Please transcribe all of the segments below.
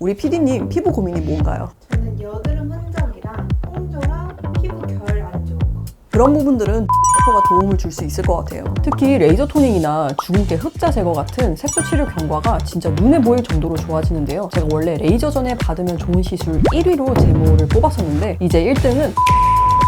우리 PD님 피부 고민이 뭔가요? 저는 여드름 흔적이랑 홍조랑 피부 결 안 좋은 거. 그런 부분들은 가 도움을 줄 수 있을 것 같아요. 특히 레이저 토닝이나 주근깨 흑자 제거 같은 색소 치료 경과가 진짜 눈에 보일 정도로 좋아지는데요. 제가 원래 레이저 전에 받으면 좋은 시술 1위로 제모를 뽑았었는데 이제 1등은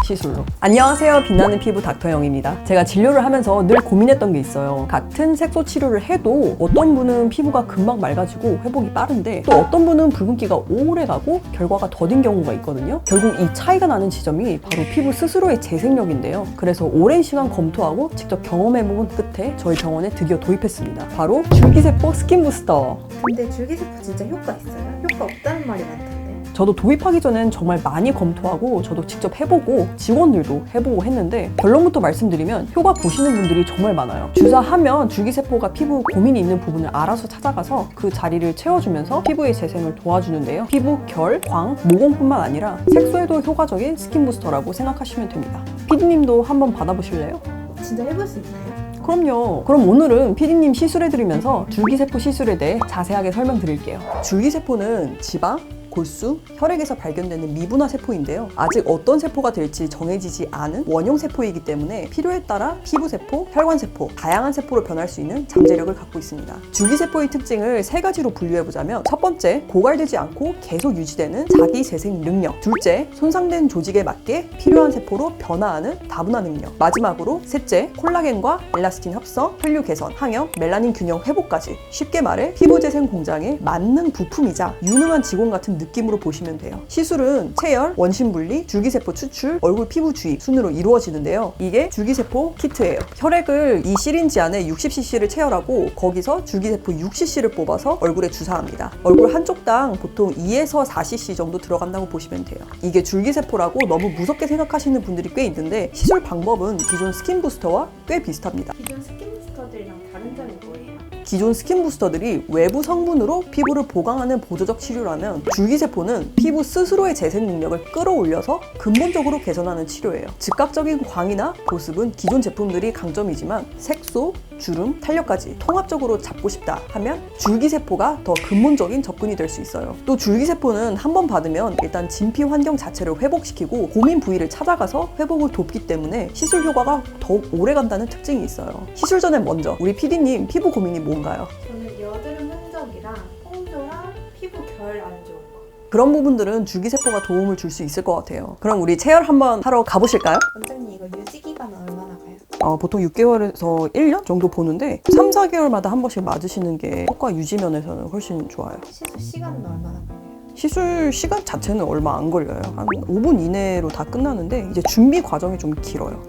시술로. 안녕하세요, 빛나는 피부 닥터영입니다. 제가 진료를 하면서 늘 고민했던 게 있어요. 같은 색소 치료를 해도 어떤 분은 피부가 금방 맑아지고 회복이 빠른데 또 어떤 분은 붉은기가 오래 가고 결과가 더딘 경우가 있거든요. 결국 이 차이가 나는 지점이 바로 피부 스스로의 재생력인데요. 그래서 오랜 시간 검토하고 직접 경험해본 끝에 저희 병원에 드디어 도입했습니다. 바로 줄기세포 스킨 부스터. 근데 줄기세포 진짜 효과 있어요? 효과 없다는 말이 많던데. 저도 도입하기 전엔 정말 많이 검토하고 저도 직접 해보고 직원들도 해보고 했는데 결론부터 말씀드리면 효과 보시는 분들이 정말 많아요. 주사하면 줄기세포가 피부 고민이 있는 부분을 알아서 찾아가서 그 자리를 채워주면서 피부의 재생을 도와주는데요. 피부, 결, 광, 모공뿐만 아니라 색소에도 효과적인 스킨 부스터라고 생각하시면 됩니다. PD님도 한번 받아보실래요? 진짜 해볼 수 있나요? 그럼요. 그럼 오늘은 PD님 시술해드리면서 줄기세포 시술에 대해 자세하게 설명드릴게요. 줄기세포는 지방, 골수, 혈액에서 발견되는 미분화 세포인데요. 아직 어떤 세포가 될지 정해지지 않은 원형 세포이기 때문에 필요에 따라 피부세포, 혈관세포, 다양한 세포로 변할 수 있는 잠재력을 갖고 있습니다. 줄기세포의 특징을 세 가지로 분류해보자면 첫 번째, 고갈되지 않고 계속 유지되는 자기 재생 능력. 둘째, 손상된 조직에 맞게 필요한 세포로 변화하는 다분화 능력. 마지막으로 셋째, 콜라겐과 엘라스틴 합성, 혈류 개선, 항염, 멜라닌 균형 회복까지. 쉽게 말해 피부 재생 공장에 맞는 부품이자 유능한 직원 같은 느낌으로 보시면 돼요. 시술은 체열, 원심 분리, 줄기세포 추출, 얼굴 피부 주입 순으로 이루어지는데요. 이게 줄기세포 키트예요. 혈액을 이 시린지 안에 60cc를 채열하고 거기서 줄기세포 6cc를 뽑아서 얼굴에 주사합니다. 얼굴 한쪽당 보통 2에서 4cc 정도 들어간다고 보시면 돼요. 이게 줄기세포라고 너무 무섭게 생각하시는 분들이 꽤 있는데 시술 방법은 기존 스킨 부스터와 꽤 비슷합니다. 기존 스킨 부스터들이랑 다른 점이 뭐예요? 기존 스킨 부스터들이 외부 성분으로 피부를 보강하는 보조적 치료라면 줄기세포는 피부 스스로의 재생 능력을 끌어올려서 근본적으로 개선하는 치료예요. 즉각적인 광이나 보습은 기존 제품들이 강점이지만 색소, 주름, 탄력까지 통합적으로 잡고 싶다 하면 줄기세포가 더 근본적인 접근이 될 수 있어요. 또 줄기세포는 한번 받으면 일단 진피 환경 자체를 회복시키고 고민 부위를 찾아가서 회복을 돕기 때문에 시술 효과가 더욱 오래 간다는 특징이 있어요. 시술 전에 먼저 우리 PD님 피부 고민이 뭔가요? 저는 여드름 흔적이랑 홍조랑 피부 결 안 좋은 거. 그런 부분들은 줄기세포가 도움을 줄 수 있을 것 같아요. 그럼 우리 체열 한번 하러 가보실까요? 원장님 이거 유지 기간은 얼마나 가요? 보통 6개월에서 1년 정도 보는데 3, 4개월마다 한 번씩 맞으시는 게 효과 유지 면에서는 훨씬 좋아요. 시술 시간은 얼마나 걸려요? 시술 시간 자체는 얼마 안 걸려요. 한 5분 이내로 다 끝나는데 이제 준비 과정이 좀 길어요.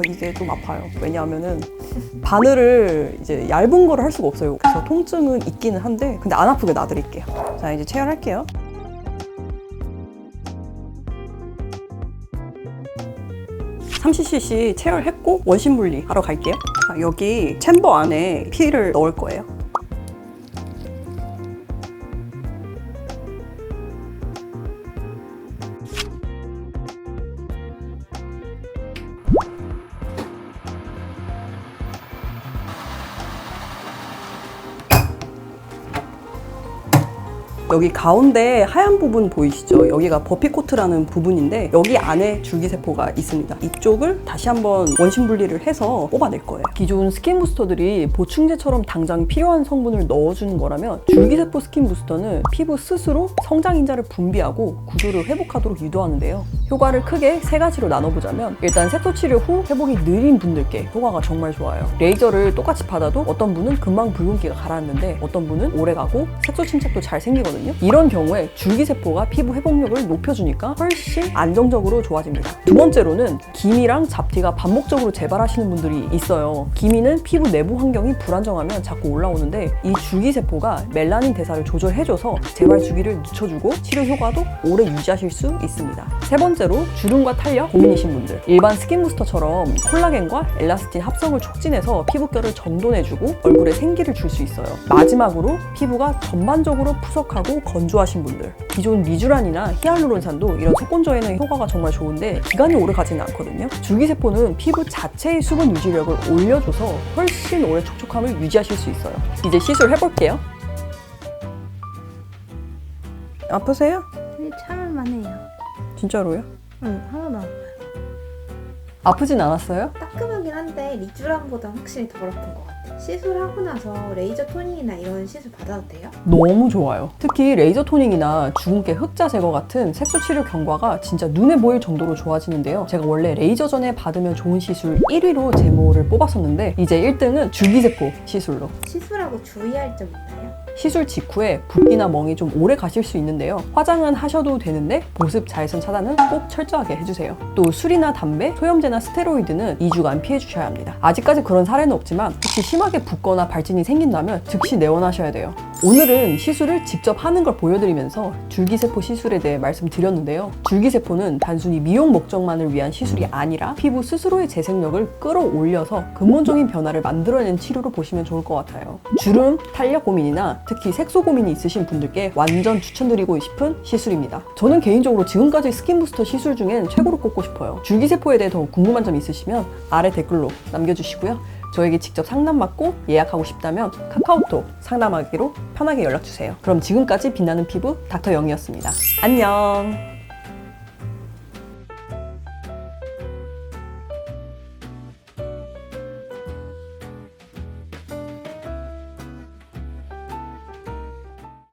이게 좀 아파요. 왜냐하면은 바늘을 이제 얇은 거를 할 수가 없어요. 그래서 통증은 있기는 한데 근데 안 아프게 놔드릴게요. 자, 이제 체열할게요. (30cc) 체열했고 원심 분리 하러 갈게요. 자, 여기 챔버 안에 피를 넣을 거예요. 여기 가운데 하얀 부분 보이시죠? 여기가 버피코트라는 부분인데 여기 안에 줄기세포가 있습니다. 이쪽을 다시 한번 원심 분리를 해서 뽑아낼 거예요. 기존 스킨 부스터들이 보충제처럼 당장 필요한 성분을 넣어주는 거라면 줄기세포 스킨 부스터는 피부 스스로 성장인자를 분비하고 구조를 회복하도록 유도하는데요. 효과를 크게 세 가지로 나눠보자면 일단 색소 치료 후 회복이 느린 분들께 효과가 정말 좋아요. 레이저를 똑같이 받아도 어떤 분은 금방 붉은기가 가라앉는데 어떤 분은 오래가고 색소 침착도 잘 생기거든요. 이런 경우에 줄기세포가 피부 회복력을 높여주니까 훨씬 안정적으로 좋아집니다. 두 번째로는 기미랑 잡티가 반복적으로 재발하시는 분들이 있어요. 기미는 피부 내부 환경이 불안정하면 자꾸 올라오는데 이 줄기세포가 멜라닌 대사를 조절해줘서 재발 주기를 늦춰주고 치료 효과도 오래 유지하실 수 있습니다. 세 번째로 주름과 탄력 고민이신 분들, 일반 스킨 부스터처럼 콜라겐과 엘라스틴 합성을 촉진해서 피부결을 정돈해주고 얼굴에 생기를 줄 수 있어요. 마지막으로 피부가 전반적으로 푸석하고 건조하신 분들, 기존 리쥬란이나 히알루론산도 이런 속건조에는 효과가 정말 좋은데 기간이 오래 가지는 않거든요. 줄기세포는 피부 자체의 수분 유지력을 올려줘서 훨씬 오래 촉촉함을 유지하실 수 있어요. 이제 시술 해볼게요. 아프세요? 네, 참을만해요. 진짜로요? 응, 하나도 안 아파요. 아프진 않았어요? 따끔하긴 한데 리쥬람보다 확실히 덜 아픈 것 같아요. 시술하고 나서 레이저 토닝이나 이런 시술 받아도 돼요? 너무 좋아요. 특히 레이저 토닝이나 주근깨 흑자 제거 같은 색소 치료 경과가 진짜 눈에 보일 정도로 좋아지는데요. 제가 원래 레이저 전에 받으면 좋은 시술 1위로 제모를 뽑았었는데 이제 1등은 줄기세포 시술로. 시술하고 주의할 점 있나요? 시술 직후에 붓기나 멍이 좀 오래 가실 수 있는데요. 화장은 하셔도 되는데 보습 자외선 차단은 꼭 철저하게 해주세요. 또 술이나 담배, 소염제나 스테로이드는 2주간 피해주셔야 합니다. 아직까지 그런 사례는 없지만 혹시 심하게 붓거나 발진이 생긴다면 즉시 내원하셔야 돼요. 오늘은 시술을 직접 하는 걸 보여드리면서 줄기세포 시술에 대해 말씀드렸는데요. 줄기세포는 단순히 미용 목적만을 위한 시술이 아니라 피부 스스로의 재생력을 끌어올려서 근본적인 변화를 만들어내는 치료로 보시면 좋을 것 같아요. 주름, 탄력 고민이나 특히 색소 고민이 있으신 분들께 완전 추천드리고 싶은 시술입니다. 저는 개인적으로 지금까지 스킨부스터 시술 중엔 최고로 꼽고 싶어요. 줄기세포에 대해 더 궁금한 점 있으시면 아래 댓글로 남겨주시고요. 저에게 직접 상담받고 예약하고 싶다면 카카오톡 상담하기로 편하게 연락주세요. 그럼 지금까지 빛나는 피부 닥터 영이었습니다. 안녕.